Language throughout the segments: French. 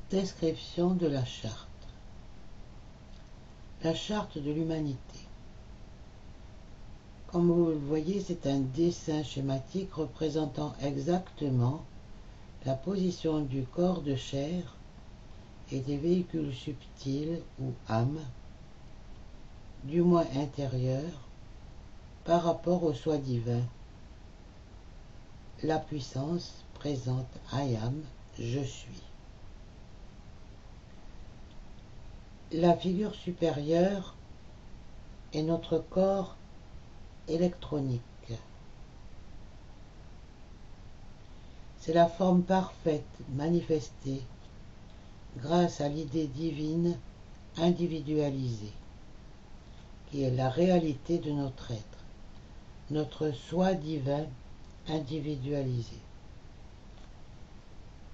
Description de la charte. La charte de l'humanité. Comme vous le voyez, c'est un dessin schématique représentant exactement la position du corps de chair et des véhicules subtils ou âmes, du moi intérieur, par rapport au soi divin. La puissance présente I am, je suis. La figure supérieure est notre corps électronique. C'est la forme parfaite manifestée grâce à l'idée divine individualisée, qui est la réalité de notre être, notre soi divin individualisé.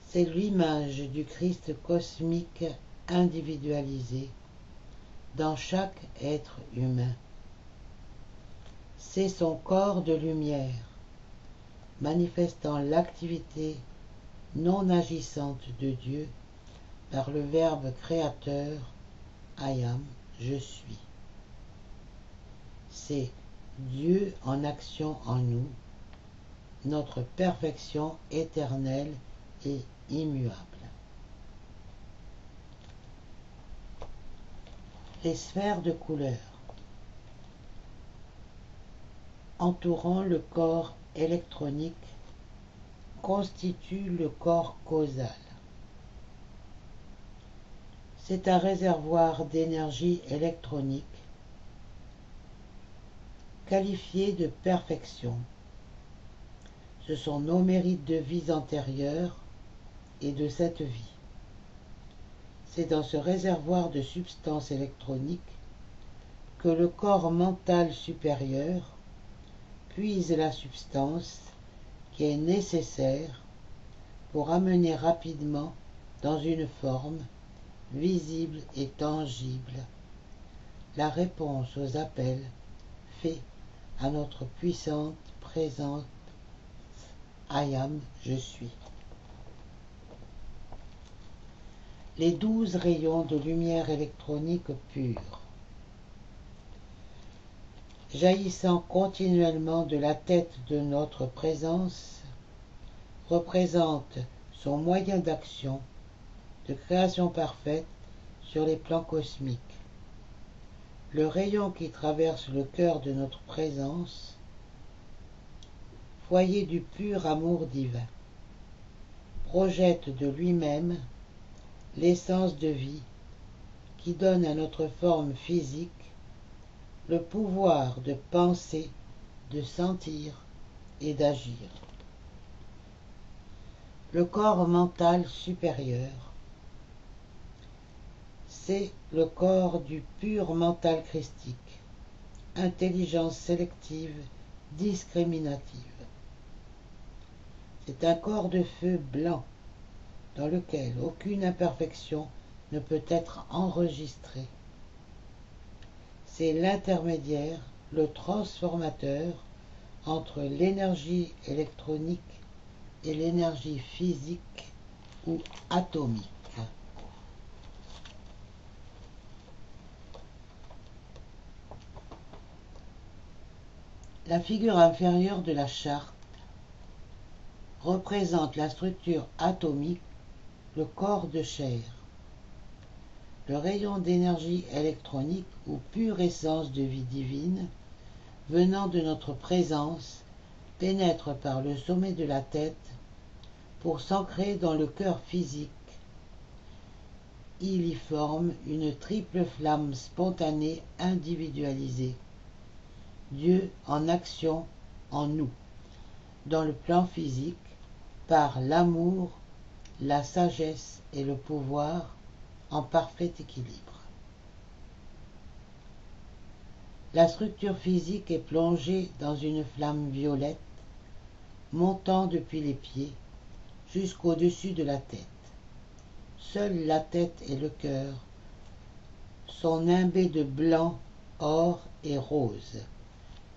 C'est l'image du Christ cosmique individualisé dans chaque être humain. C'est son corps de lumière, manifestant l'activité non agissante de Dieu par le Verbe créateur I am, je suis. C'est Dieu en action en nous, notre perfection éternelle et immuable. Les sphères de couleur entourant le corps électronique constituent le corps causal. C'est un réservoir d'énergie électronique qualifié de perfection. Ce sont nos mérites de vies antérieures et de cette vie. C'est dans ce réservoir de substances électroniques que le corps mental supérieur puise la substance qui est nécessaire pour amener rapidement dans une forme visible et tangible la réponse aux appels faits à notre puissante présence I am, je suis. Les 12 rayons de lumière électronique pure, jaillissant continuellement de la tête de notre présence, représentent son moyen d'action, de création parfaite sur les plans cosmiques. Le rayon qui traverse le cœur de notre présence, foyer du pur amour divin, projette de lui-même l'essence de vie qui donne à notre forme physique le pouvoir de penser, de sentir et d'agir. Le corps mental supérieur, c'est le corps du pur mental christique, intelligence sélective, discriminative. C'est un corps de feu blanc dans lequel aucune imperfection ne peut être enregistrée. C'est l'intermédiaire, le transformateur entre l'énergie électronique et l'énergie physique ou atomique. La figure inférieure de la charte représente la structure atomique, le corps de chair. Le rayon d'énergie électronique ou pure essence de vie divine venant de notre présence pénètre par le sommet de la tête pour s'ancrer dans le cœur physique. Il y forme une triple flamme spontanée individualisée. Dieu en action en nous, dans le plan physique, par l'amour, la sagesse et le pouvoir en parfait équilibre. La structure physique est plongée dans une flamme violette, montant depuis les pieds jusqu'au-dessus de la tête. Seule la tête et le cœur sont nimbés de blanc, or et rose,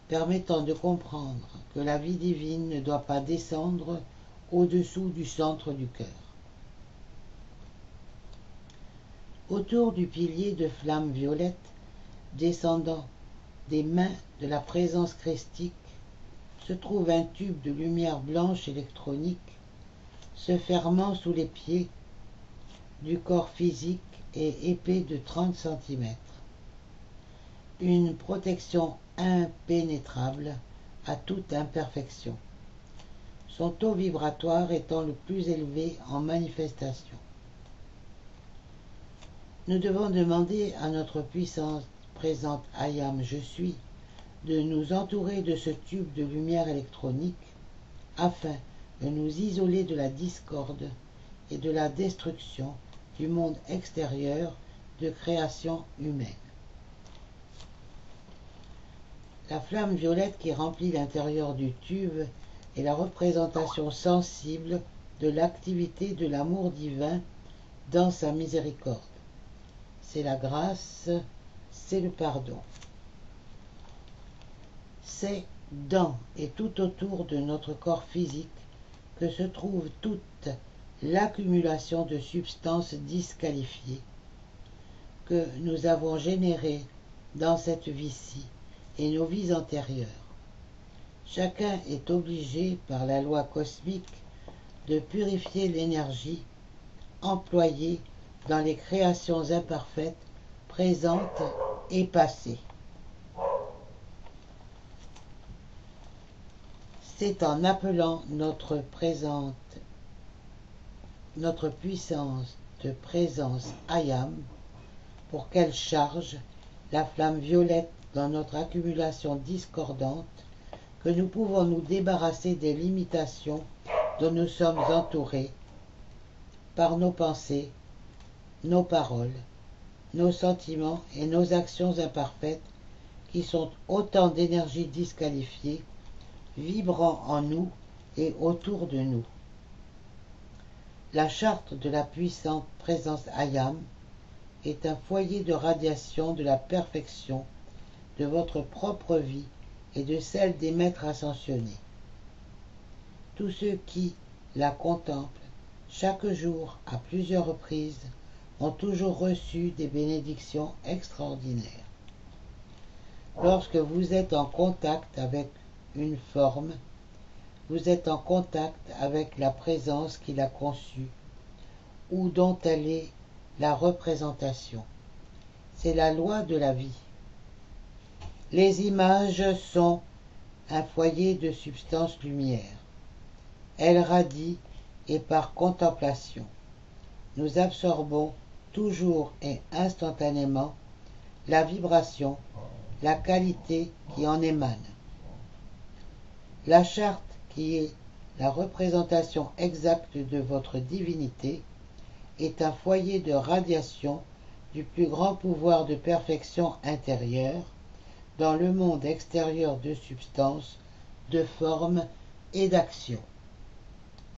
permettant de comprendre que la vie divine ne doit pas descendre au-dessous du centre du cœur. Autour du pilier de flamme violette, descendant des mains de la présence christique, se trouve un tube de lumière blanche électronique se fermant sous les pieds du corps physique et épais de 30 cm. Une protection impénétrable à toute imperfection. Son taux vibratoire étant le plus élevé en manifestation. Nous devons demander à notre puissance présente Ayam Je suis de nous entourer de ce tube de lumière électronique afin de nous isoler de la discorde et de la destruction du monde extérieur de création humaine. La flamme violette qui remplit l'intérieur du tube est la représentation sensible de l'activité de l'amour divin dans sa miséricorde. C'est la grâce, c'est le pardon. C'est dans et tout autour de notre corps physique que se trouve toute l'accumulation de substances disqualifiées que nous avons générées dans cette vie-ci et nos vies antérieures. Chacun est obligé par la loi cosmique de purifier l'énergie employée dans les créations imparfaites présentes et passées. C'est en appelant notre puissance de présence Ayam pour qu'elle charge la flamme violette dans notre accumulation discordante que nous pouvons nous débarrasser des limitations dont nous sommes entourés par nos pensées, nos paroles, nos sentiments et nos actions imparfaites qui sont autant d'énergie disqualifiée vibrant en nous et autour de nous. La charte de la puissante présence Ayam est un foyer de radiation de la perfection de votre propre vie et de celle des maîtres ascensionnés. Tous ceux qui la contemplent chaque jour à plusieurs reprises ont toujours reçu des bénédictions extraordinaires. Lorsque vous êtes en contact avec une forme, vous êtes en contact avec la présence qui l'a conçue ou dont elle est la représentation. C'est la loi de la vie. Les images sont un foyer de substance lumière. Elles radient et par contemplation, nous absorbons toujours et instantanément la vibration, la qualité qui en émane. La charte qui est la représentation exacte de votre divinité est un foyer de radiation du plus grand pouvoir de perfection intérieure dans le monde extérieur de substance, de forme et d'action.